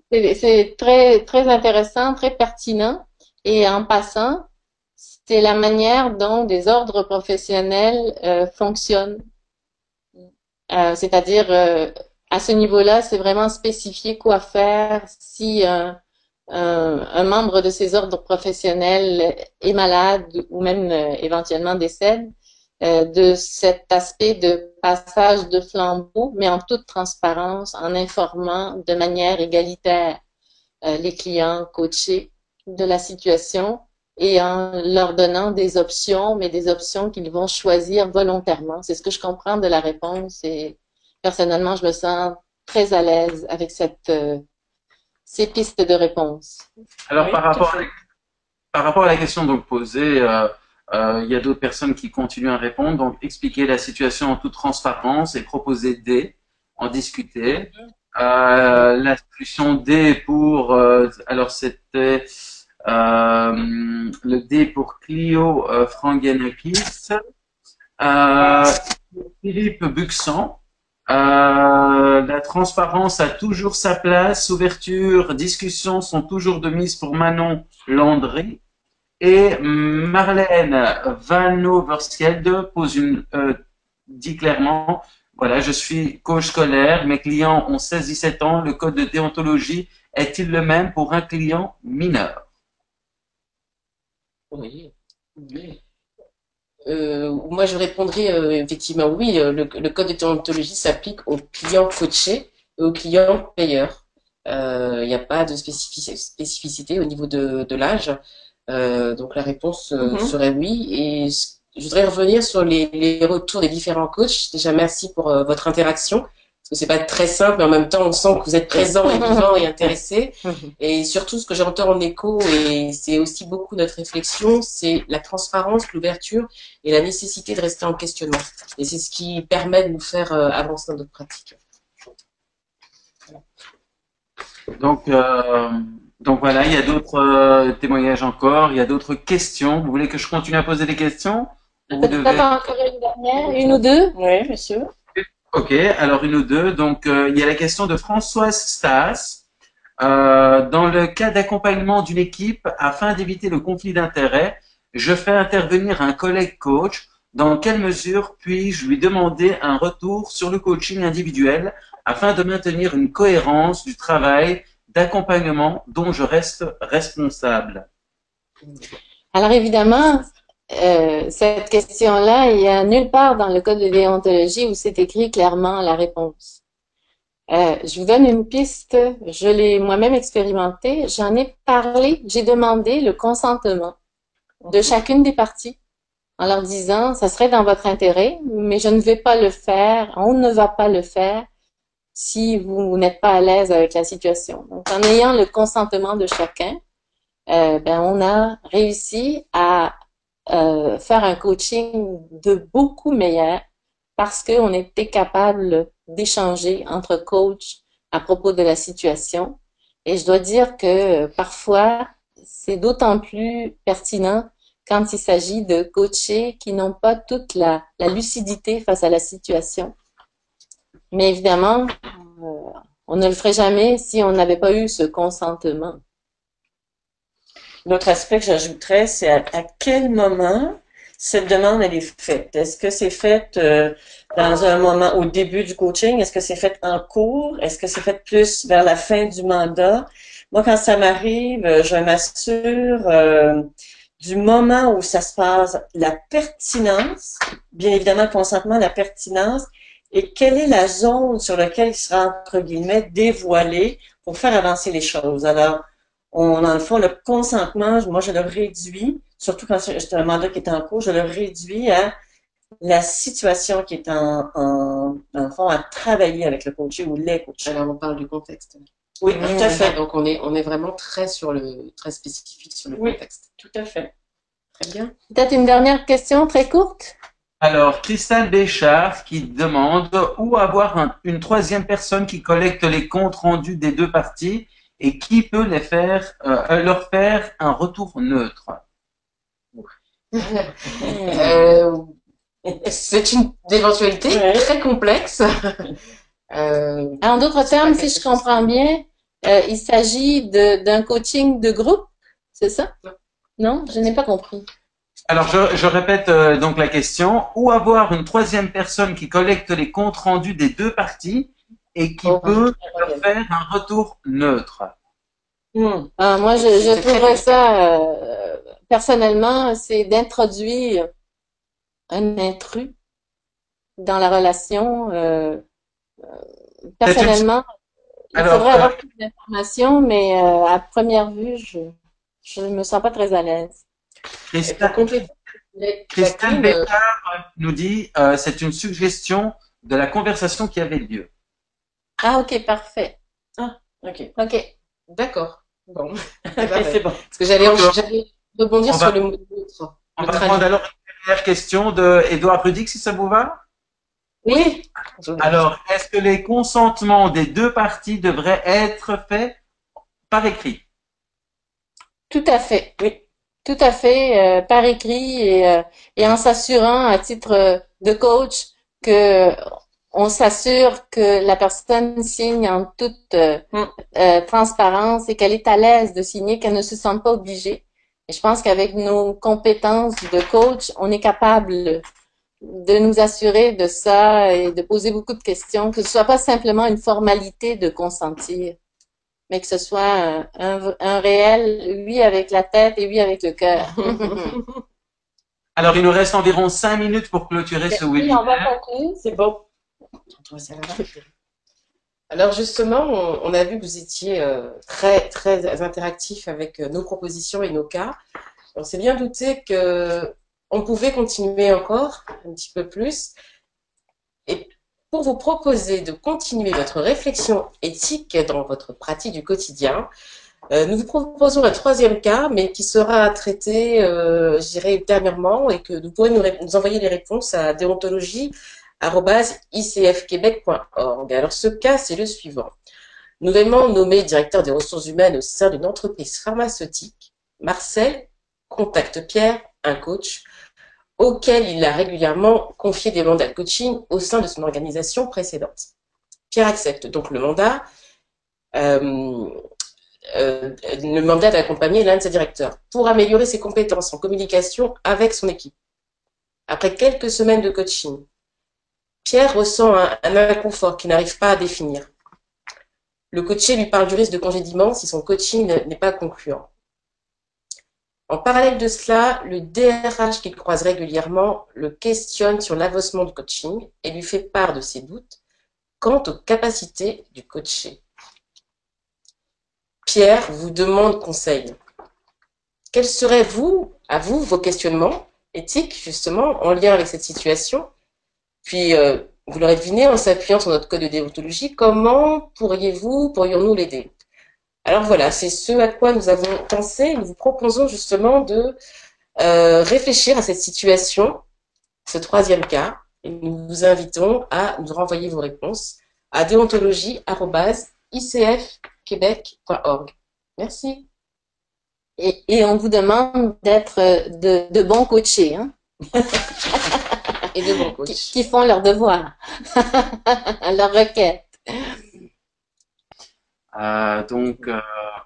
C'est très, très intéressant, très pertinent. Et en passant, c'est la manière dont des ordres professionnels fonctionnent. C'est-à-dire, à ce niveau-là, c'est vraiment spécifié quoi faire si un membre de ces ordres professionnels est malade ou même éventuellement décède. De cet aspect de passage de flambeau, mais en toute transparence, en informant de manière égalitaire les clients coachés de la situation et en leur donnant des options, mais des options qu'ils vont choisir volontairement. C'est ce que je comprends de la réponse et personnellement, je me sens très à l'aise avec ces pistes de réponse. Alors, Oui, par rapport à la question donc posée, il y a d'autres personnes qui continuent à répondre. Donc, expliquer la situation en toute transparence et proposer D, en discuter. La solution D pour, alors c'était le D pour Clio Frangenakis, Philippe Buxan. La transparence a toujours sa place. Ouverture, discussion sont toujours de mise pour Manon Landry. Et Marlène Van Overschelde dit clairement, voilà, je suis coach scolaire, mes clients ont 16-17 ans, le code de déontologie est-il le même pour un client mineur? Oui. Moi, je répondrais effectivement oui, le code de déontologie s'applique aux clients coachés et aux clients payeurs. Il n'y a pas de spécificité au niveau de l'âge. Donc la réponse serait oui. Et je voudrais revenir sur les retours des différents coachs. Déjà, merci pour votre interaction. Parce que c'est pas très simple, mais en même temps, on sent que vous êtes présent et vivant et intéressé. Et surtout, ce que j'entends en écho, et c'est aussi beaucoup notre réflexion, c'est la transparence, l'ouverture et la nécessité de rester en questionnement. Et c'est ce qui permet de nous faire avancer dans notre pratique. Donc voilà, il y a d'autres témoignages encore, il y a d'autres questions. Vous voulez que je continue à poser des questions? Ou vous devez... Peut-être encore une dernière, une ou deux? Oui, monsieur. Ok, alors une ou deux. Donc il y a la question de Françoise Stas. Dans le cas d'accompagnement d'une équipe, afin d'éviter le conflit d'intérêts, je fais intervenir un collègue coach. Dans quelle mesure puis-je lui demander un retour sur le coaching individuel afin de maintenir une cohérence du travail d'accompagnement dont je reste responsable? Alors évidemment, cette question-là, il y a nulle part dans le code de déontologie où c'est écrit clairement la réponse. Je vous donne une piste, je l'ai moi-même expérimenté, j'en ai parlé, j'ai demandé le consentement de chacune des parties en leur disant, ça serait dans votre intérêt, mais je ne vais pas le faire, on ne va pas le faire si vous n'êtes pas à l'aise avec la situation. Donc, en ayant le consentement de chacun, ben, on a réussi à faire un coaching de beaucoup meilleur parce qu'on était capable d'échanger entre coachs à propos de la situation. Et je dois dire que parfois, c'est d'autant plus pertinent quand il s'agit de coachers qui n'ont pas toute la lucidité face à la situation. Mais évidemment, on ne le ferait jamais si on n'avait pas eu ce consentement. L'autre aspect que j'ajouterais, c'est à quel moment cette demande elle est faite. Est-ce que c'est fait dans un moment au début du coaching? Est-ce que c'est fait en cours? Est-ce que c'est fait plus vers la fin du mandat? Moi, quand ça m'arrive, je m'assure du moment où ça se passe, la pertinence, bien évidemment le consentement, la pertinence, et quelle est la zone sur laquelle il sera, entre guillemets, dévoilé pour faire avancer les choses. Alors, dans le fond, le consentement, moi, je le réduis, surtout quand c'est un mandat qui est en cours, je le réduis à la situation qui est dans le fond, à travailler avec le coaché ou les coachés. Alors, on parle du contexte. Oui, tout à fait. Donc, on est vraiment très spécifique sur le contexte. Tout à fait. Très bien. Peut-être une dernière question très courte? Alors, Christelle Béchard qui demande où avoir une troisième personne qui collecte les comptes rendus des deux parties et qui peut leur faire un retour neutre. C'est une éventualité très complexe. En d'autres termes, si je comprends bien, il s'agit d'un coaching de groupe, c'est ça? Non, je n'ai pas compris. Alors, je répète donc la question. Où avoir une troisième personne qui collecte les comptes rendus des deux parties et qui peut leur faire un retour neutre. Moi, je trouverais ça, personnellement, c'est d'introduire un intrus dans la relation. Personnellement, il faudrait avoir plus d'informations, mais à première vue, je ne me sens pas très à l'aise. Christelle Bécard nous dit c'est une suggestion de la conversation qui avait lieu. Ah, ok, parfait. Ah, ok. Ok. D'accord. Bon. C'est bon. Parce que j'allais rebondir sur le mot neutre. On va prendre alors une dernière question de Édouard Rudic, si ça vous va. Oui. Alors, est-ce que les consentements des deux parties devraient être faits par écrit? Tout à fait, oui. Tout à fait, par écrit et en s'assurant à titre de coach que on s'assure que la personne signe en toute transparence et qu'elle est à l'aise de signer, qu'elle ne se sente pas obligée. Et je pense qu'avec nos compétences de coach, on est capable de nous assurer de ça et de poser beaucoup de questions, que ce soit pas simplement une formalité de consentir, mais que ce soit un réel oui avec la tête et oui avec le cœur. Alors, il nous reste environ 5 minutes pour clôturer ce webinaire. On va conclure. C'est bon. Alors justement, on a vu que vous étiez très très interactif avec nos propositions et nos cas. On s'est bien douté que on pouvait continuer encore un petit peu plus. Et pour vous proposer de continuer votre réflexion éthique dans votre pratique du quotidien, nous vous proposons un troisième cas, mais qui sera traité, je dirais, ultérieurement, et que vous pourrez nous envoyer les réponses à déontologie@icfquebec.org. Alors ce cas, c'est le suivant. Nouvellement nommé directeur des ressources humaines au sein d'une entreprise pharmaceutique, Marcel contacte Pierre, un coach, auquel il a régulièrement confié des mandats de coaching au sein de son organisation précédente. Pierre accepte donc le mandat d'accompagner l'un de ses directeurs pour améliorer ses compétences en communication avec son équipe. Après quelques semaines de coaching, Pierre ressent un inconfort qu'il n'arrive pas à définir. Le coaché lui parle du risque de congédiement si son coaching n'est pas concluant. En parallèle de cela, le DRH qu'il croise régulièrement le questionne sur l'avancement du coaching et lui fait part de ses doutes quant aux capacités du coaché. Pierre vous demande conseil. Quelle serait, vous, à vous vos questionnements éthiques, justement, en lien avec cette situation. Puis, vous l'aurez deviné, en s'appuyant sur notre code de déontologie, comment pourrions-nous l'aider? Alors voilà, c'est ce à quoi nous avons pensé. Nous vous proposons justement de réfléchir à cette situation, ce troisième cas, et nous vous invitons à nous renvoyer vos réponses à déontologie@icfquebec.org. Merci. Et on vous demande d'être de bons coachés, hein, Et de bons coachs. qui font leur devoir, leur requête.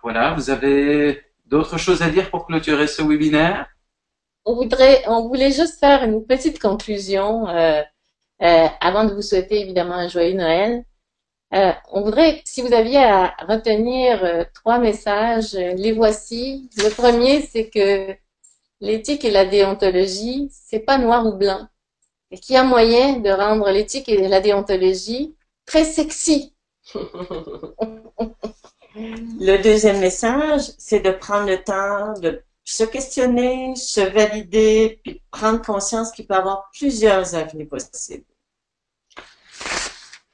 Voilà, vous avez d'autres choses à dire pour clôturer ce webinaire? On voulait juste faire une petite conclusion avant de vous souhaiter évidemment un joyeux Noël. On voudrait, si vous aviez à retenir 3 messages, les voici. Le premier, c'est que l'éthique et la déontologie, c'est pas noir ou blanc. Et qu'il y a moyen de rendre l'éthique et la déontologie très sexy. Le deuxième message, c'est de prendre le temps de se questionner, se valider, puis prendre conscience qu'il peut y avoir plusieurs avenues possibles.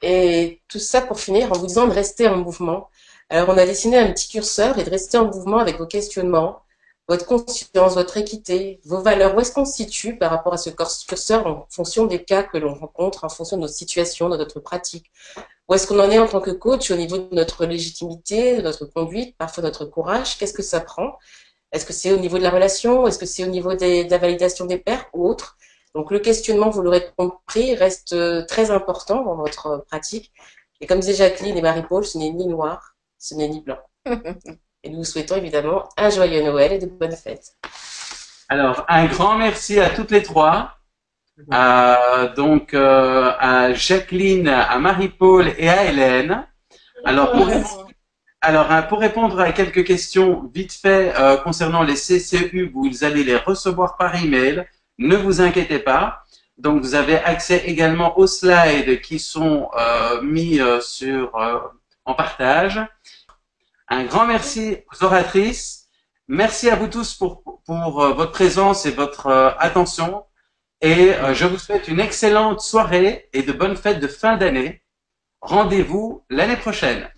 Et tout ça pour finir en vous disant de rester en mouvement. Alors, on a dessiné un petit curseur et de rester en mouvement avec vos questionnements, votre conscience, votre équité, vos valeurs. Où est-ce qu'on se situe par rapport à ce curseur en fonction des cas que l'on rencontre, en fonction de nos situations, de notre pratique? Où est-ce qu'on en est en tant que coach au niveau de notre légitimité, de notre conduite, parfois notre courage? Qu'est-ce que ça prend? Est-ce que c'est au niveau de la relation? Est-ce que c'est au niveau de la validation des pairs ou autre? Donc le questionnement, vous l'aurez compris, reste très important dans votre pratique. Et comme disait Jacqueline et Marie-Paul, ce n'est ni noir, ce n'est ni blanc. Et nous vous souhaitons évidemment un joyeux Noël et de bonnes fêtes. Alors, un grand merci à toutes les trois. À Jacqueline, à Marie-Paul et à Hélène. Alors, pour répondre à quelques questions vite fait concernant les CCU, vous allez les recevoir par email. Ne vous inquiétez pas. Donc, vous avez accès également aux slides qui sont mis en partage. Un grand merci aux oratrices. Merci à vous tous pour votre présence et votre attention. Et je vous souhaite une excellente soirée et de bonnes fêtes de fin d'année. Rendez-vous l'année prochaine.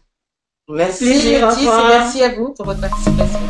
Merci, Plaisir, au Métis, et revoir. merci à vous pour votre participation.